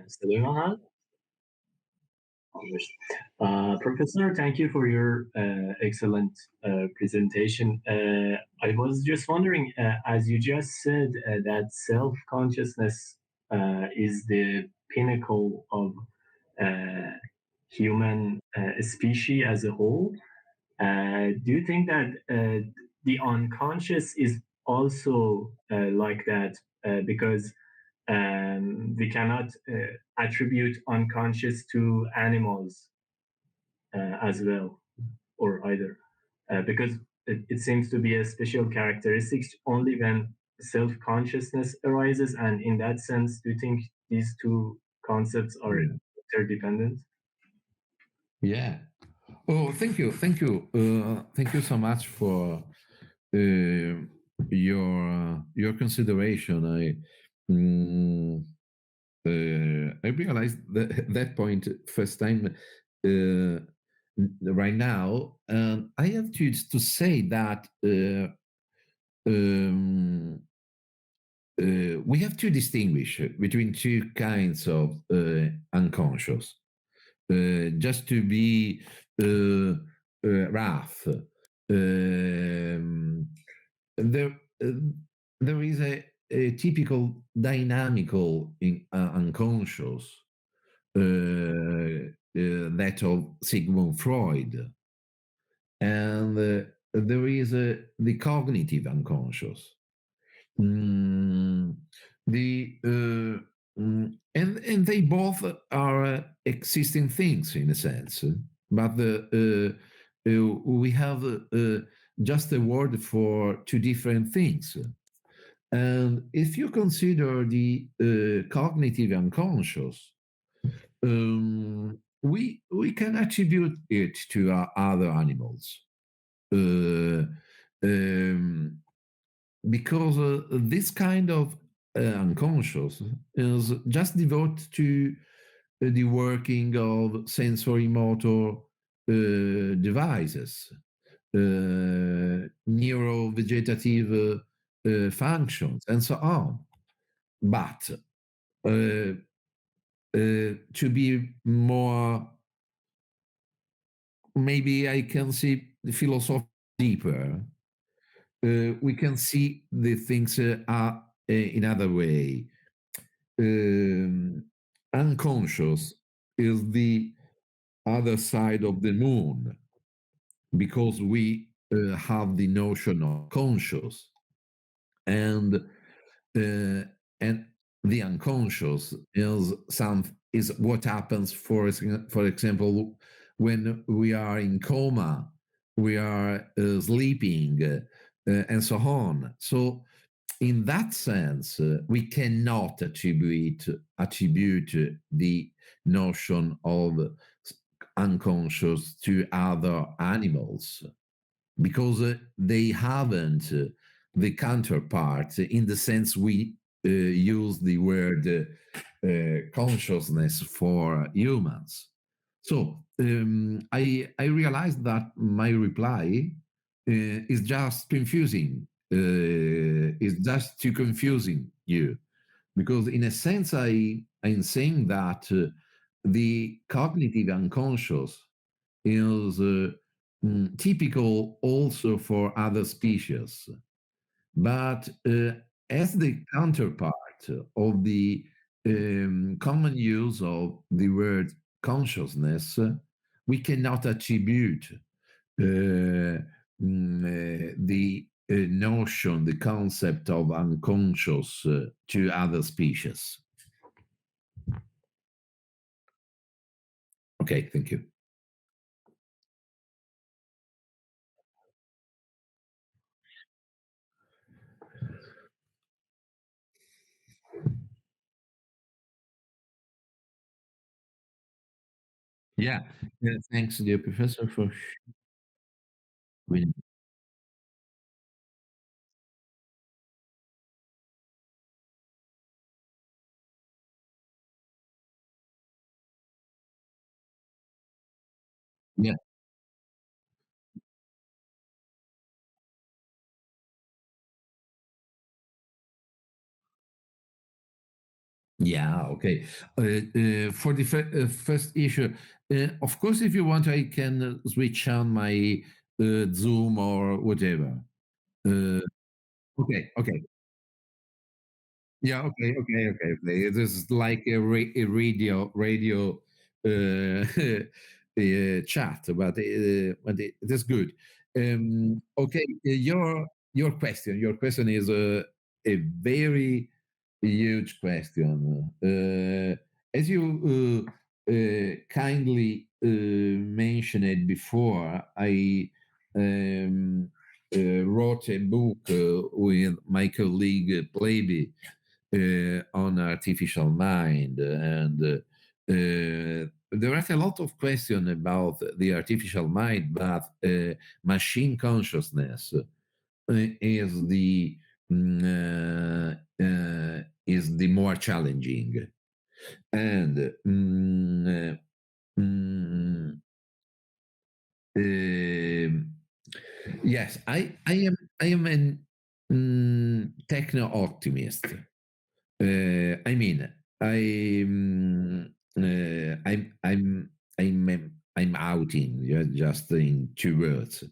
صدای من هست؟ Professor, thank you for your excellent presentation. I was just wondering, as you just said, that self-consciousness is the pinnacle of uh, human species as a whole. Do you think that the unconscious is also like that? Because we cannot attribute unconscious to animals as well, or either, because it seems to be a special characteristic only when self-consciousness arises. And in that sense, do you think these two concepts are interdependent? Yeah. Oh, thank you so much for your consideration. I realized that point first time uh, right now, and I have to say that um, we have to distinguish between two kinds of unconscious. Just to be rough, there there is a typical dynamical unconscious that of Sigmund Freud, and there is the cognitive unconscious. Mm, the and they both are existing things in a sense, but we have just a word for two different things. And if you consider the cognitive unconscious, we can attribute it to other animals. Uh, um, because this kind of unconscious is just devoted to the working of sensory motor devices, neurovegetative functions, and so on. But to be more, maybe I can see the philosophy deeper, we can see the things are in other way. Um, Unconscious is the other side of the moon because we have the notion of conscious, and and the unconscious is what happens for example when we are in coma, we are sleeping, and so on. So in that sense, we cannot attribute the notion of unconscious to other animals because they haven't the counterpart in the sense we use the word consciousness for humans. So I realized that my reply is just confusing. Is just too confusing you, because in a sense I'm saying that the cognitive unconscious is typical also for other species, but as the counterpart of the common use of the word consciousness, we cannot attribute the notion, the concept of unconscious to other species. Okay, thank you. Yeah, thanks, dear professor, for sharing. Yeah, Yeah, okay. For the first issue, of course, if you want, I can switch on my Zoom or whatever. Uh, okay, okay. Yeah, okay, okay, okay, okay. This is like a radio chat, but it is good. Okay, your question is a very huge question. As you kindly mentioned it before, I um, wrote a book with my colleague Pleby on artificial mind, and there are a lot of questions about the artificial mind, but machine consciousness is is the more challenging. And mm, um, yes, I am an techno optimist. I mean, I'm outing just in two words.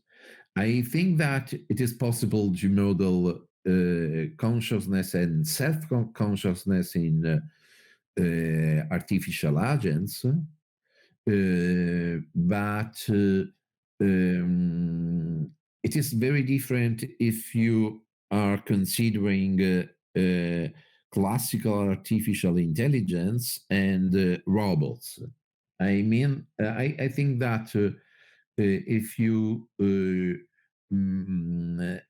I think that it is possible to model consciousness and self consciousness in artificial agents, but it is very different if you are considering classical artificial intelligence and robots. I think that if you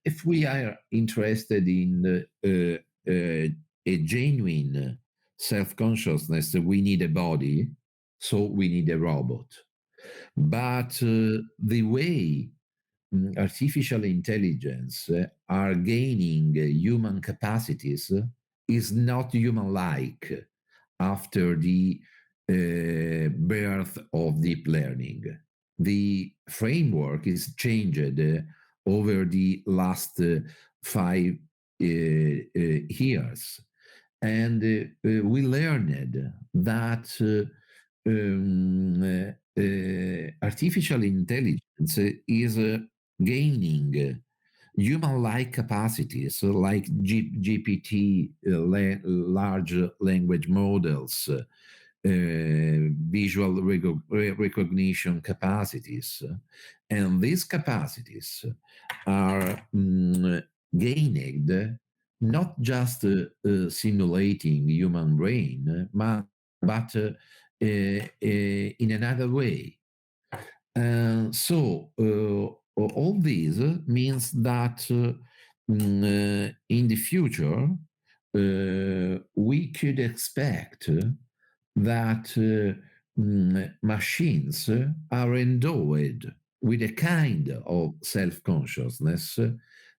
if we are interested in a genuine self-consciousness, we need a body, so we need a robot. But the way artificial intelligence are gaining human capacities is not human-like after the birth of deep learning. The framework is changed over the last 5 years. And we learned that artificial intelligence is gaining human-like capacities like GPT, large language models, visual recognition capacities. And these capacities are gained not just simulating human brain, but in another way. All this means that in the future, we could expect that machines are endowed with a kind of self consciousness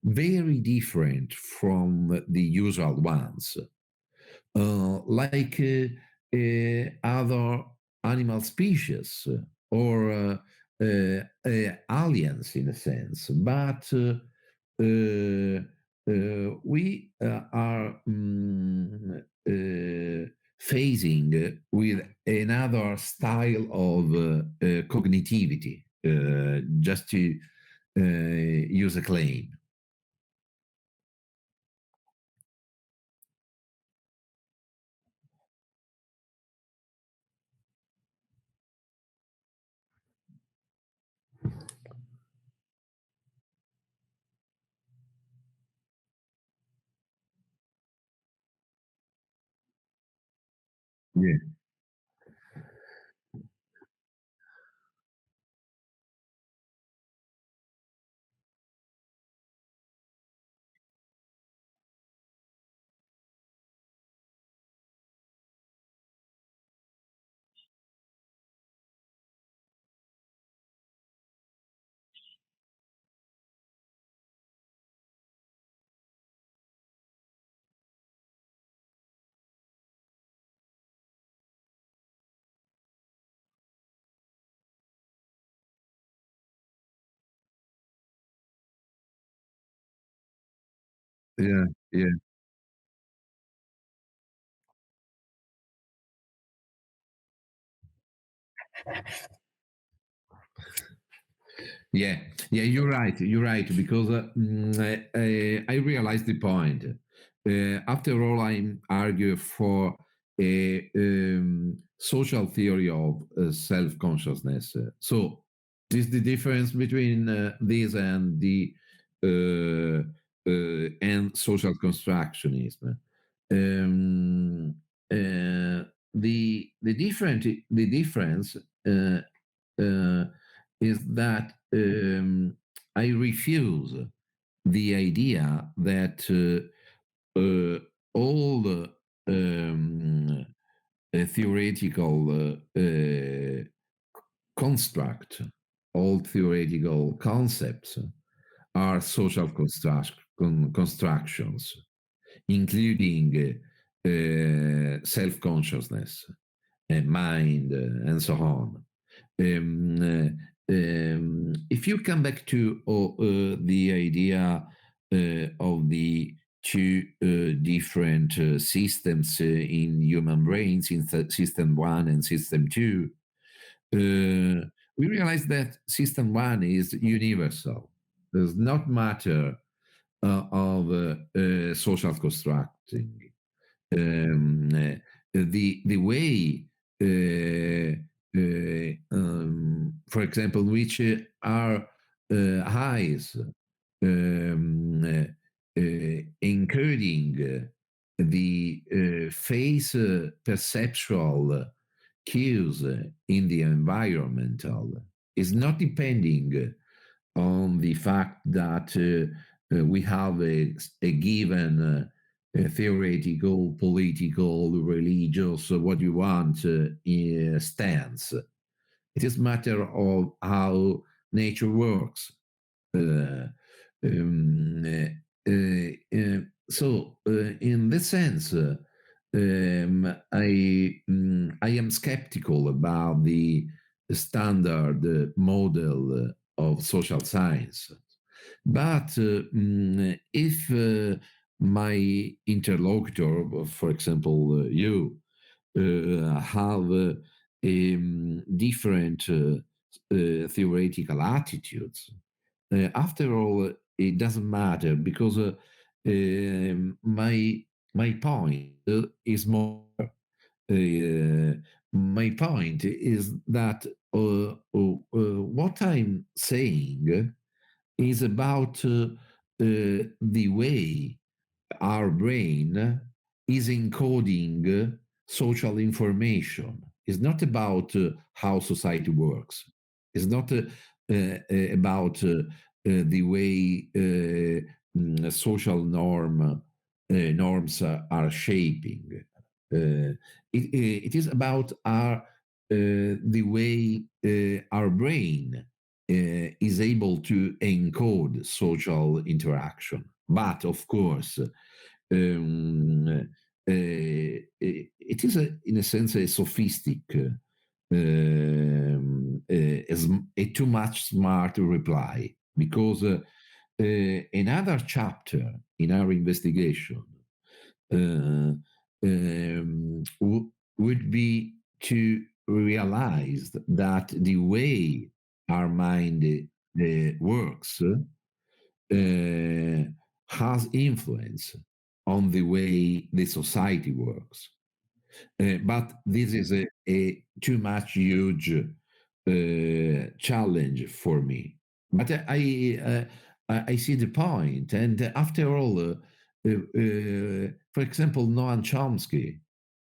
very different from the usual ones, like other animal species or aliens in a sense. But we are facing with another style of cognitivity, just to use a claim. Yeah, yeah, yeah. Yeah, yeah, you're right. You're right because I realized the point. After all, I argue for a social theory of self-consciousness. So, this is the difference between this and the and social constructionism. Um, the difference. Uh, is that I refuse the idea that all the theoretical construct, all theoretical concepts are social constructions, including self-consciousness, mind, and so on. If you come back to the idea of the two different systems in human brains, in system one and system two, we realize that system one is universal. Does not matter of social constructing. The way, for example, which our eyes encoding the face perceptual cues in the environmental is not depending on the fact that we have a given theoretical, political, religious, what you want, stance. It is a matter of how nature works. Uh, um, in this sense, I am skeptical about the standard model of social science. But if my interlocutor, for example, you, have different theoretical attitudes, after all, it doesn't matter because my point is more. My point is that what I'm saying is about the way our brain is encoding social information. It's not about how society works. It's not about the way social norms are shaping. It is about the way our brain is able to encode social interaction. But of course, it is, in a sense, a sophistic, a too much smart reply, because another chapter in our investigation would be to realize that the way our mind works has influence on the way the society works. But this is a too much huge challenge for me. But I see the point. And after all, for example, Noam Chomsky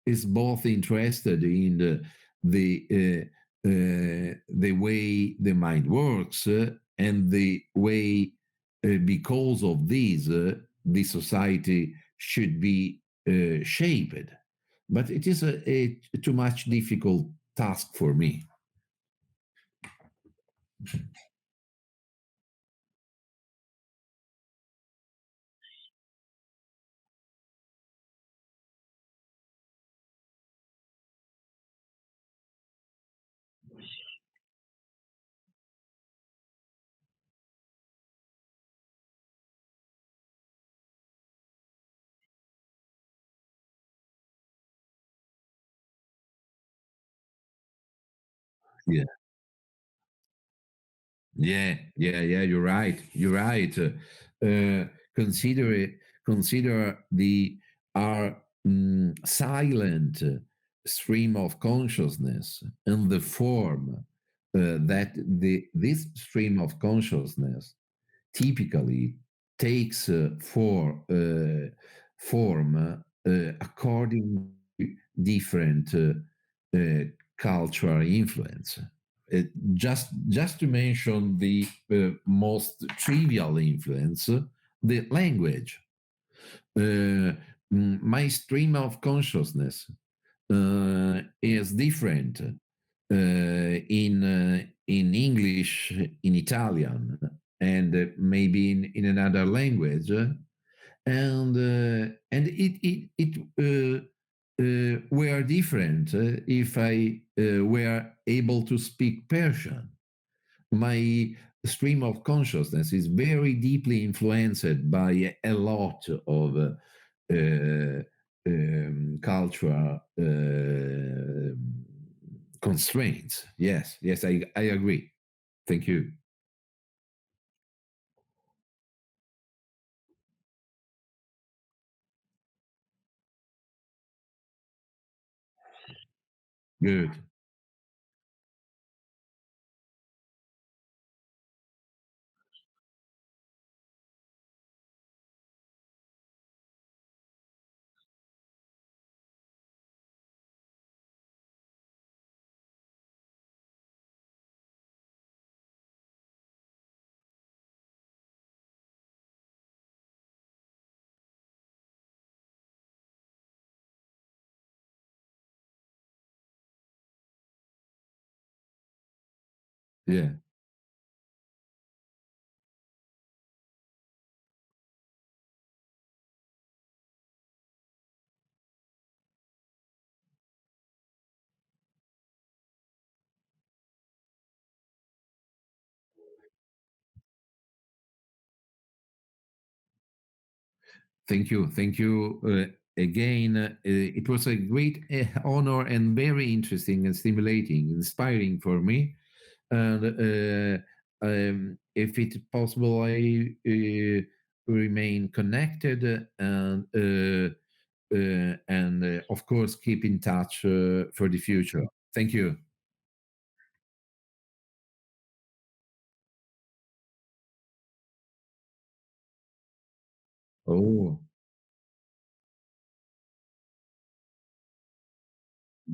is both interested in the way the mind works and the way, because of this, the society should be shaped. But it is a too much difficult task for me. Yeah. Yeah. You're right. You're right. Consider it. Consider the our silent stream of consciousness and the form that this stream of consciousness typically takes form according to different cultural influence. Just to mention the most trivial influence, the language. My stream of consciousness is different in English, in Italian, and maybe in another language, and it were different if I were able to speak Persian. My stream of consciousness is very deeply influenced by a lot of cultural constraints. Yes, I agree. Thank you. Good. Yeah. Thank you. Thank you again. It was a great honor and very interesting and stimulating, inspiring for me. And if it's possible, I remain connected and of course keep in touch for the future. Thank you. Oh,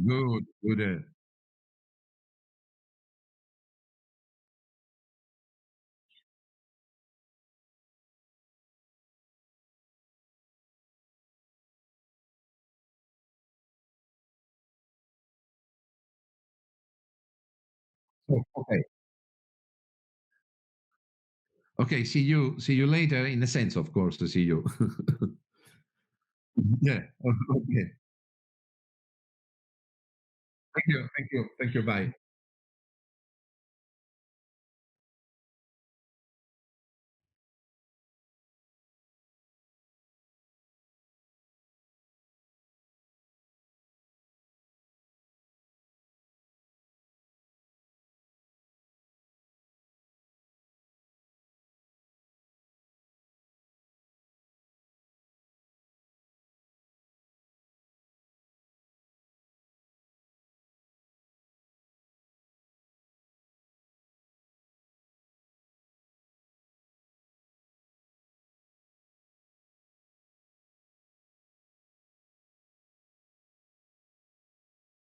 good, good. Okay. Okay. See you later. In a sense, of course, to see you. Yeah. Okay. Thank you. Thank you. Thank you. Bye.